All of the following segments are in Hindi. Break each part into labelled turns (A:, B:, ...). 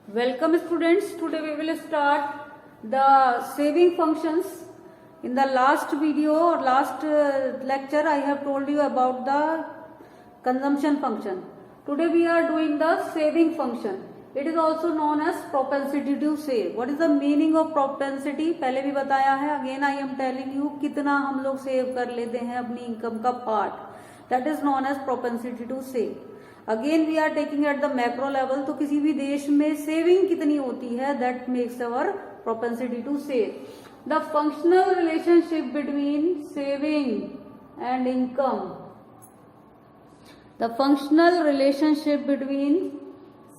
A: Welcome students. Today we will start the saving functions. In the last video or last lecture I have told you about the consumption function. Today we are doing the saving function. It is also known as propensity to save. What is the meaning of propensity? पहले भी बताया है. Again I am telling you कितना हम लोग सेव कर लेते हैं अपनी इनकम का part. That is known as propensity to save. Again we are taking at the macro level. तो किसी भी देश में सेविंग कितनी होती है, that makes our propensity to save. The functional relationship between saving and income, the functional relationship between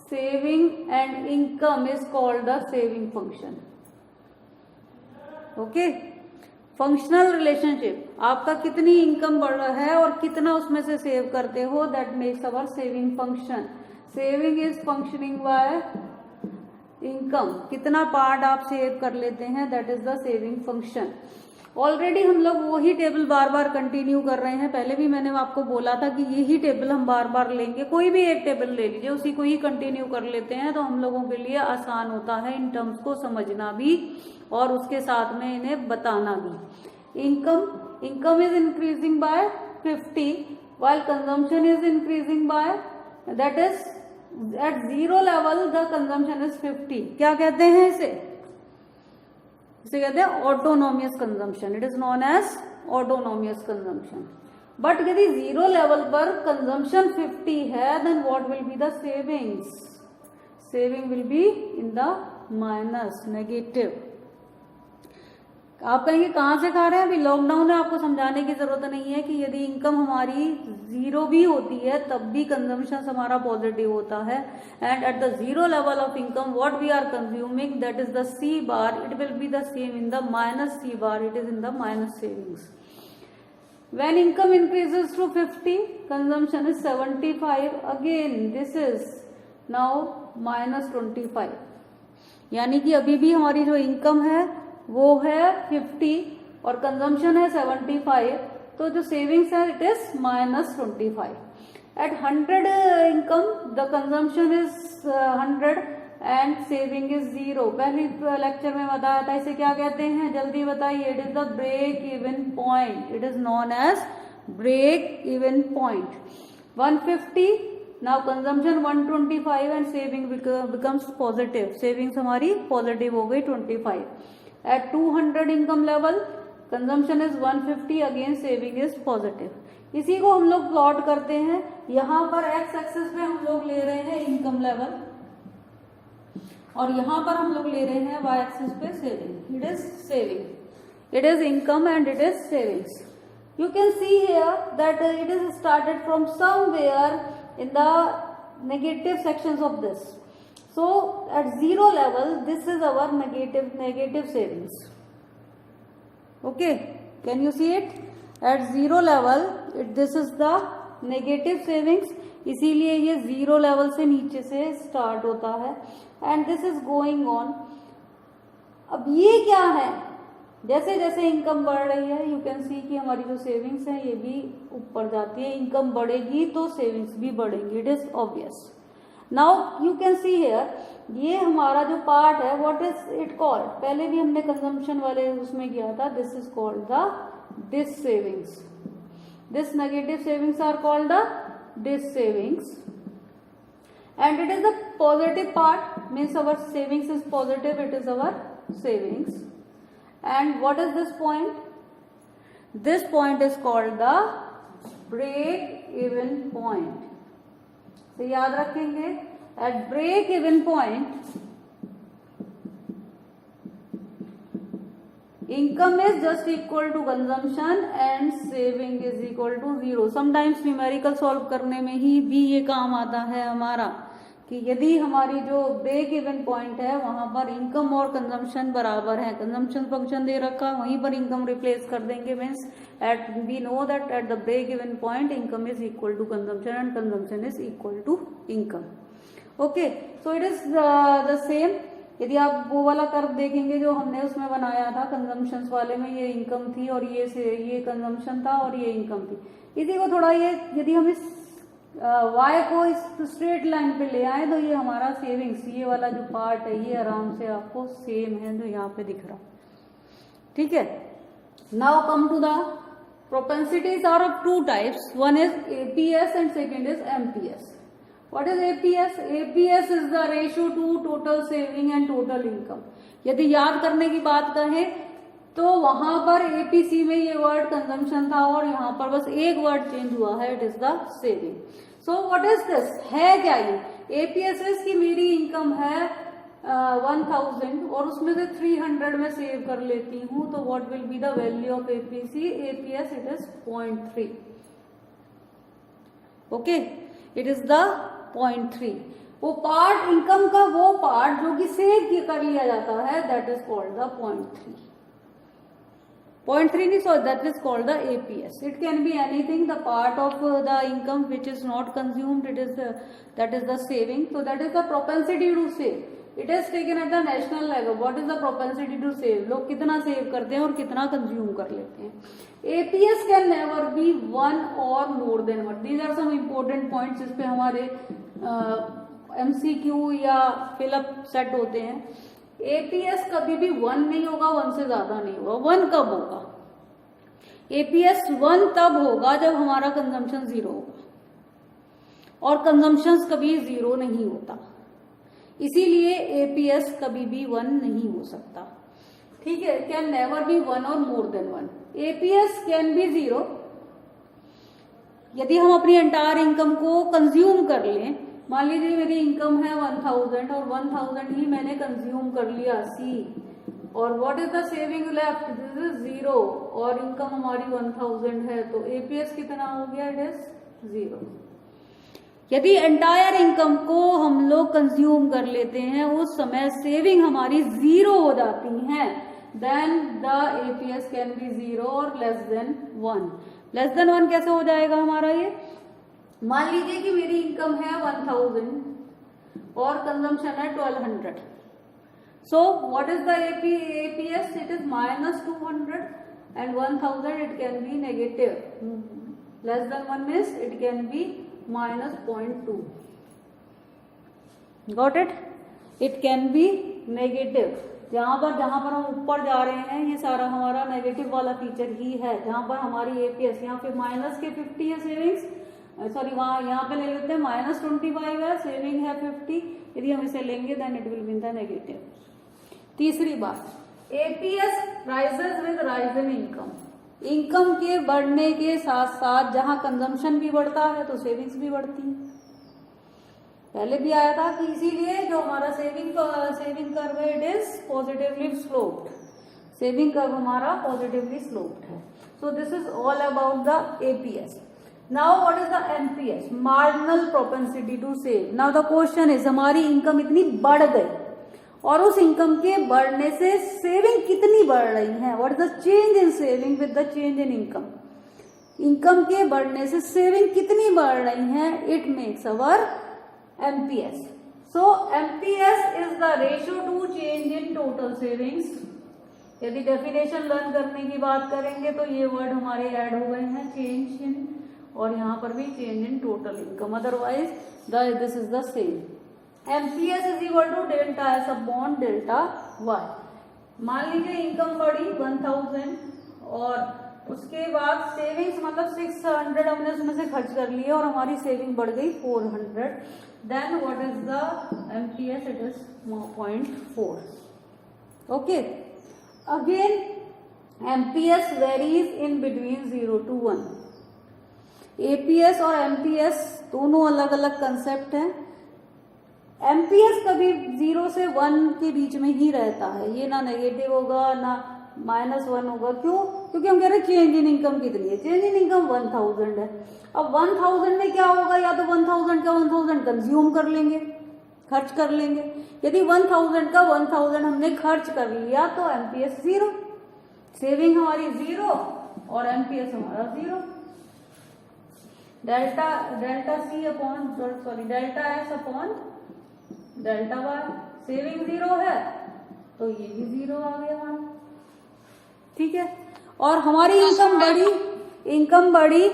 A: saving and income is called the saving function. Okay, functional relationship, आपका कितनी इनकम बढ़ रहा है और कितना उसमें से सेव करते हो, that makes our saving function. Saving is functioning by income. कितना पार्ट आप सेव कर लेते हैं, that is the saving function. Already हम लोग वही टेबल बार बार कंटिन्यू कर रहे हैं. पहले भी मैंने आपको बोला था कि यही टेबल हम बार बार लेंगे. कोई भी एक टेबल ले लीजिए, उसी को ही कंटिन्यू कर लेते हैं, तो हम लोगों के लिए आसान होता है इन टर्म्स को समझना भी और उसके साथ में इन्हें बताना भी. Income is increasing by 50 while consumption is increasing by, that is at zero level the consumption is 50. क्या कहते हैं इसे कहते हैं autonomous consumption. It is known as autonomous consumption. But यदि जीरो लेवल पर कंजम्पशन 50 है, then what will be the savings? Saving will be in the minus, negative. आप कहेंगे कहां से खा रहे हैं? अभी लॉकडाउन है, आपको समझाने की जरूरत नहीं है कि यदि इनकम हमारी जीरो भी होती है तब भी कंजम्पशन हमारा पॉजिटिव होता है. And at the zero level of income what we are consuming, that is the C bar, it will be the same in the minus C bar, it is in the minus savings. When income increases to 50, consumption is 75. Again, this is now minus 25. यानी कि अभी भी हमारी जो इनकम है वो है 50 और कंजम्पशन है 75, तो जो सेविंग्स है it is minus 25. At 100 income the consumption is 100 and saving is 0. पहले लेक्चर में बताया था, इसे क्या कहते हैं, जल्दी बताइए. It is the break even point. It is known as break even point. 150 now consumption 125 and saving becomes positive. Savings हमारी पॉजिटिव हो गई 25. At 200 income level, consumption is 150, again saving is positive. इसी को हम लोग प्लॉट करते हैं. यहां पर x एक्सिस पे हम लोग ले रहे हैं इनकम लेवल और यहां पर हम लोग ले रहे हैं y एक्सिस पे saving. It is saving, it is income and it is savings. You can see here that it is started from somewhere in the negative sections of this. So at zero level, this is our negative savings. Okay, can you see it? At zero level, this is the negative savings. इसीलिए ये जीरो लेवल से नीचे से स्टार्ट होता है and this is going on. अब ये क्या है, जैसे जैसे इनकम बढ़ रही है यू कैन सी कि हमारी जो सेविंग्स है ये भी ऊपर जाती है. इनकम बढ़ेगी तो सेविंग्स भी बढ़ेंगी. It is obvious. Now you can see here, ये हमारा जो पार्ट है व्हाट इज इट कॉल्ड, पहले भी हमने कंजम्पशन वाले उसमें किया था. This is called the dissavings. This negative savings are called the dissavings and it is the positive part, means our savings is positive, it is our savings. And what is this point? This point is called the break even point. तो याद रखेंगे, at break even point income is just equal to consumption and saving is equal to 0. Sometimes numerical solve करने में ही भी ये काम आता है हमारा कि यदि हमारी जो ब्रेक इवन पॉइंट है वहां पर इनकम और कंजम्पशन बराबर है, कंजम्पशन फंक्शन दे रखा है, वहीं पर इनकम रिप्लेस कर देंगे. Means at we know that at the break even point income is equal to consumption and consumption is equal to income. Okay, so it is the same. यदि आप वो वाला कर्व देखेंगे जो हमने उसमें बनाया था कंजम्पशन वाले में, ये इनकम थी और ये कंजम्पशन था और ये इनकम थी. इसी को थोड़ा ये यदि हम इस y को इस स्ट्रेट लाइन पे ले आए तो ये हमारा सेविंग्स, ये वाला जो पार्ट है ये आराम से आपको सेम है जो यहाँ पे दिख रहा, ठीक है। Now come to the propensities are of two types. One is APS and second is MPS. What is APS? APS is the ratio to total saving and total income. यदि याद करने की बात कहें तो वहां पर APC में ये वर्ड कंजम्पशन था और यहाँ पर बस एक वर्ड चेंज हुआ है, it is the saving. So what is this, है क्या ये? APS is कि मेरी इनकम है 1000 और उसमें से 300 में सेव कर लेती हूं, तो what will be the value of APC? APS it is 0.3। Okay, it is the 0.3। वो पार्ट इनकम का, वो पार्ट जो कि सेव कर लिया जाता है, that is called the 0.3। 0.3 so that is called the APS. It can be anything, the part of the income which is not consumed, it is that is the saving. So that is the propensity to save. It is taken at the national level. What is the propensity to save? लोग कितना सेव करते हैं और कितना कंज्यूम कर लेते हैं। APS can never be one or more than one. These are some important points जिस पे हमारे MCQ या फिलअप सेट होते हैं। APS कभी भी 1 नहीं होगा, 1 से ज्यादा नहीं होगा। 1 कब होगा? APS 1 तब होगा जब हमारा कंजम्पशन 0 होगा और कंजम्पशन कभी 0 नहीं होता, इसीलिए APS कभी भी 1 नहीं हो सकता, ठीक है। कैन नेवर बी 1 और more than 1। APS can be 0 यदि हम अपनी एंटायर इनकम को कंज्यूम कर लें। मान लीजिए मेरी इनकम है 1000 और 1000 ही मैंने कंज्यूम कर लिया C, और what is the saving left? This is 0 और इनकम हमारी 1000 है, तो APS कितना हो गया? It is 0। यदि एंटायर इनकम को हम लोग कंज्यूम कर लेते हैं, उस समय सेविंग हमारी 0 हो जाती है, then the APS can be 0 और लेस देन 1। लेस देन 1 कैसे हो जाएगा हमारा ये? मान लीजिए कि मेरी इनकम है 1000 और कंजम्पशन है 1200। So what is the APS? It is -200 and 1000 it can be negative. Less than 1 means it can be -0.2। Got it? It can be negative. जहां पर हम ऊपर जा रहे हैं ये सारा हमारा नेगेटिव वाला फीचर ही है, जहां पर हमारी APS यहाँ पे माइनस के 50 है सेविंग्स, सॉरी वहां यहाँ पे ले लेते हैं -25 है, सेविंग है 50। यदि हम इसे लेंगे then it will be in the negative. तीसरी बात, APS rises with rise in income. Income के बढ़ने के साथ साथ जहां कंजम्पशन भी बढ़ता है तो सेविंग्स भी बढ़ती है। पहले भी आया था कि इसीलिए जो हमारा सेविंग कर्व है it is positively sloped. Saving curve हमारा पॉजिटिवली स्लोप्ड है। So this is all about the APS। Now what is the MPS? Marginal propensity to save. Now the question is, हमारी इनकम इतनी बढ़ गई और उस इनकम के बढ़ने से सेविंग कितनी बढ़ रही है? What is the change in saving with the change in income? Income के बढ़ने से सेविंग कितनी बढ़ रही है? It makes our MPS. So MPS is the ratio to change in total savings. यदि डेफिनेशन लर्न करने की बात करेंगे तो ये वर्ड हमारे ऐड हो गए हैं, चेंज इन, और यहाँ पर भी change in total income, otherwise this is the same. MPS is equal to delta S upon delta Y। मान लीजिए इनकम बढ़ी 1000 और उसके बाद सेविंग्स मतलब 600 हमने उसमें से खर्च कर लिए और हमारी सेविंग बढ़ गई 400, then what is the MPS? It is 0.4। Okay, again MPS varies in between 0 to 1। APS और MPS दोनों अलग अलग कंसेप्ट हैं। MPS कभी 0 से 1 के बीच में ही रहता है, ये ना नेगेटिव होगा ना -1 होगा। क्यों? क्योंकि हम कह रहे हैं चेंज इन इनकम कितनी है। चेंज इन इनकम 1000 है। अब 1000 में क्या होगा? या तो 1000 का 1000 कंज्यूम कर लेंगे, खर्च कर लेंगे। यदि 1000 का 1000 हमने खर्च कर लिया तो MPS 0, सेविंग हमारी 0 और MPS हमारा 0। Delta S upon delta Y। Saving 0 है तो ये भी 0 आ गया हमारा, ठीक है। और हमारी इनकम बढ़ी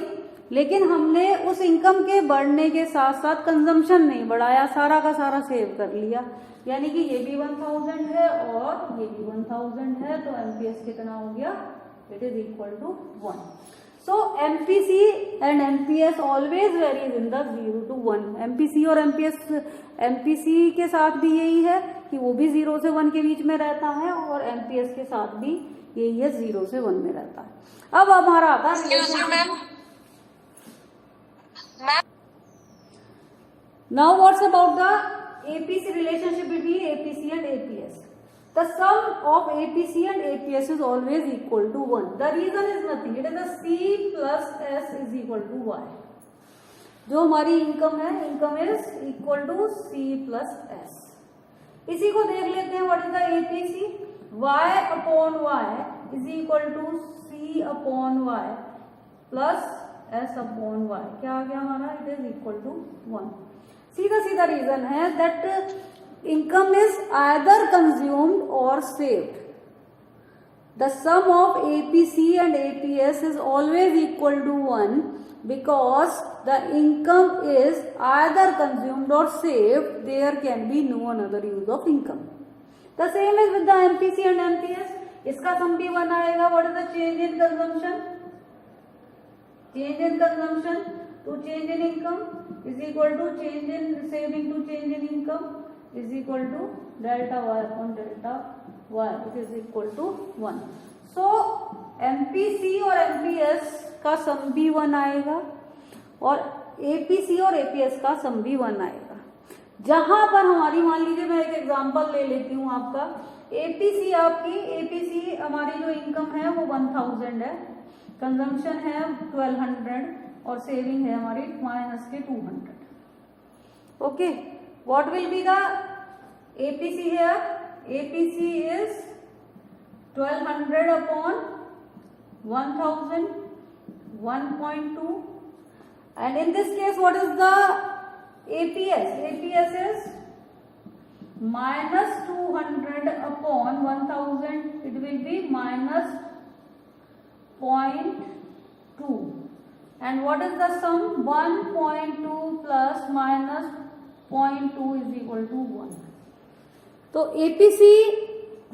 A: लेकिन हमने उस इनकम के बढ़ने के साथ साथ कंजम्पशन नहीं बढ़ाया, सारा का सारा सेव कर लिया, यानी कि ये भी 1000 है और ये भी 1000 है, तो एमपीएस कितना हो गया, it is equal to 1. So MPC and MPS always varies in the 0 to 1. MPC और MPC के साथ भी यही है कि वो भी 0 से 1 के बीच में रहता है, और MPS के साथ भी यही है, 0 से 1 में रहता है. अब हमारा आता है Now what's about the APC relationship between APC and APS? The sum of APC and APS is always equal to 1. The reason is nothing. It is the C plus S is equal to Y. जो हमारी इनकम है, income is equal to C plus S. इसी को देख लेते हैं. What is the APC? Y upon Y is equal to C upon Y plus S upon Y. क्या आ गया हमारा? It is equal to 1. सीधा सीधा रीजन है that income is either consumed or saved. The sum of APC and APS is always equal to 1 because the income is either consumed or saved. There can be no another use of income. The same is with the MPC and MPS. इसका sum भी 1 आएगा. What is the change in consumption? Change in consumption to change in income is equal to change in saving to change in income is equal to delta y upon delta y. It is equal to 1. So MPC और MPS का सम भी 1 आएगा और APC और APS का सम भी 1 आएगा. जहां पर हमारी, मान लीजिए मैं एक एग्जांपल ले लेती हूं आपका. APC हमारी जो इनकम है वो 1000 है, कंजम्पशन है 1200 और सेविंग है हमारी माइनस के 200. Okay, what will be the APC here? APC is 1200 upon 1000, 1.2. And in this case, what is the APS? APS is minus 200 upon 1000. It will be minus 0.2. And what is the sum? 1.2 plus minus 0.2 is equal to 1. तो APC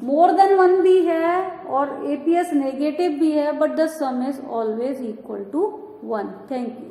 A: मोर देन 1 भी है और APS नेगेटिव भी है, but the sum is always equal to 1. Thank you.